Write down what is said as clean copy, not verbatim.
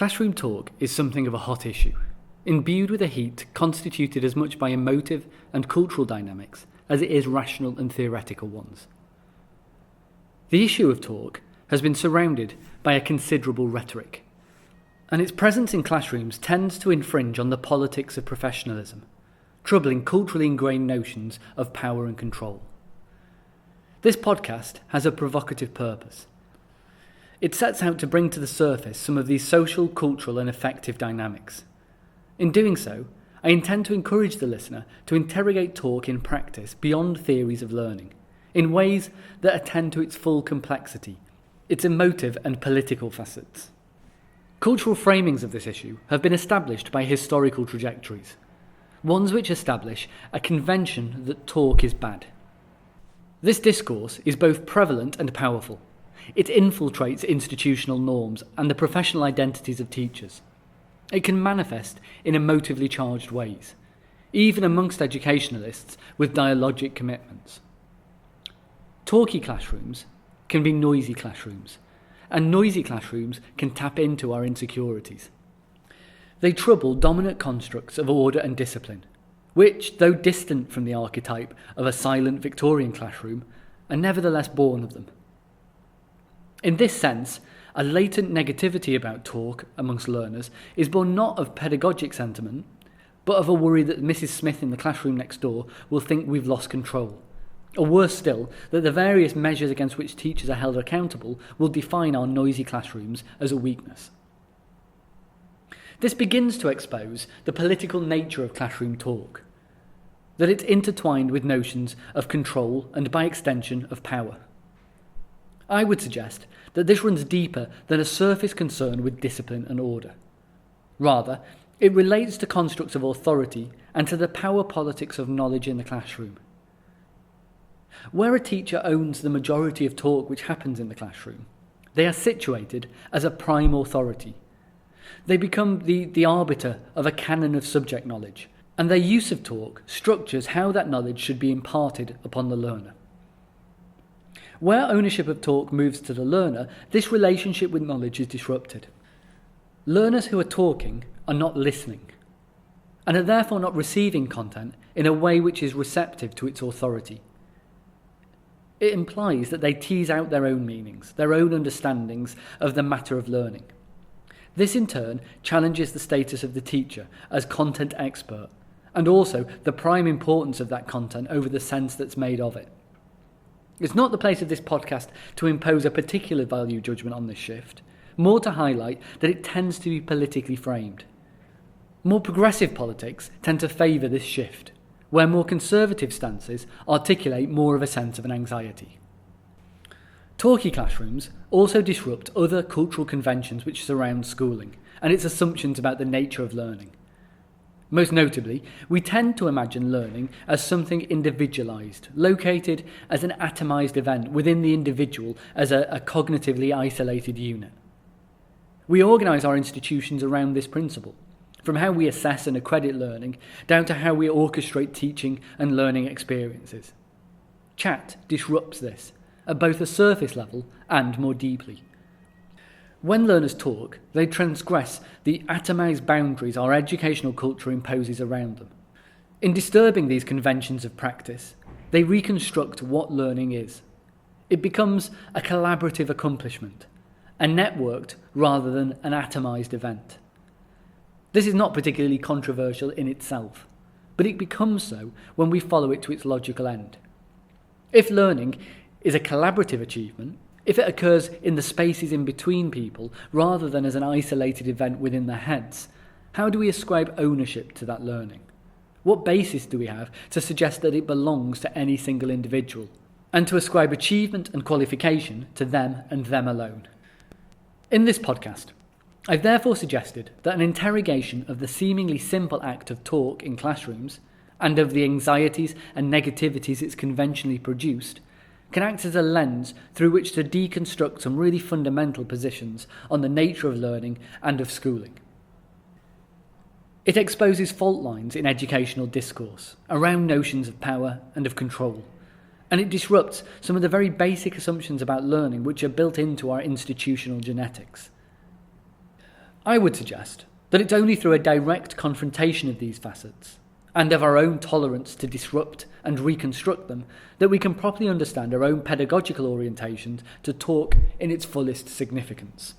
Classroom talk is something of a hot issue, imbued with a heat constituted as much by emotive and cultural dynamics as it is rational and theoretical ones. The issue of talk has been surrounded by a considerable rhetoric, and its presence in classrooms tends to infringe on the politics of professionalism, troubling culturally ingrained notions of power and control. This podcast has a provocative purpose. It sets out to bring to the surface some of these social, cultural and affective dynamics. In doing so, I intend to encourage the listener to interrogate talk in practice beyond theories of learning, in ways that attend to its full complexity, its emotive and political facets. Cultural framings of this issue have been established by historical trajectories, ones which establish a convention that talk is bad. This discourse is both prevalent and powerful. It infiltrates institutional norms and the professional identities of teachers. It can manifest in emotively charged ways, even amongst educationalists with dialogic commitments. Talky classrooms can be noisy classrooms, and noisy classrooms can tap into our insecurities. They trouble dominant constructs of order and discipline, which, though distant from the archetype of a silent Victorian classroom, are nevertheless born of them. In this sense, a latent negativity about talk amongst learners is born not of pedagogic sentiment, but of a worry that Mrs. Smith in the classroom next door will think we've lost control. Or worse still, that the various measures against which teachers are held accountable will define our noisy classrooms as a weakness. This begins to expose the political nature of classroom talk, that it's intertwined with notions of control and, by extension, of power. I would suggest that this runs deeper than a surface concern with discipline and order. Rather, it relates to constructs of authority and to the power politics of knowledge in the classroom. Where a teacher owns the majority of talk which happens in the classroom, they are situated as a prime authority. They become the arbiter of a canon of subject knowledge, and their use of talk structures how that knowledge should be imparted upon the learner. Where ownership of talk moves to the learner, this relationship with knowledge is disrupted. Learners who are talking are not listening, and are therefore not receiving content in a way which is receptive to its authority. It implies that they tease out their own meanings, their own understandings of the matter of learning. This in turn challenges the status of the teacher as content expert, and also the prime importance of that content over the sense that's made of it. It's not the place of this podcast to impose a particular value judgment on this shift, more to highlight that it tends to be politically framed. More progressive politics tend to favour this shift, where more conservative stances articulate more of a sense of an anxiety. Talky classrooms also disrupt other cultural conventions which surround schooling and its assumptions about the nature of learning. Most notably, we tend to imagine learning as something individualised, located as an atomised event within the individual as a cognitively isolated unit. We organise our institutions around this principle, from how we assess and accredit learning down to how we orchestrate teaching and learning experiences. Chat disrupts this, at both a surface level and more deeply. When learners talk, they transgress the atomised boundaries our educational culture imposes around them. In disturbing these conventions of practice, they reconstruct what learning is. It becomes a collaborative accomplishment, a networked rather than an atomised event. This is not particularly controversial in itself, but it becomes so when we follow it to its logical end. If learning is a collaborative achievement, if it occurs in the spaces in between people rather than as an isolated event within their heads, how do we ascribe ownership to that learning? What basis do we have to suggest that it belongs to any single individual, and to ascribe achievement and qualification to them and them alone? In this podcast, I've therefore suggested that an interrogation of the seemingly simple act of talk in classrooms, and of the anxieties and negativities it's conventionally produced, can act as a lens through which to deconstruct some really fundamental positions on the nature of learning and of schooling. It exposes fault lines in educational discourse around notions of power and of control, and it disrupts some of the very basic assumptions about learning which are built into our institutional genetics. I would suggest that it's only through a direct confrontation of these facets, and of our own tolerance to disrupt and reconstruct them, that we can properly understand our own pedagogical orientations to talk in its fullest significance.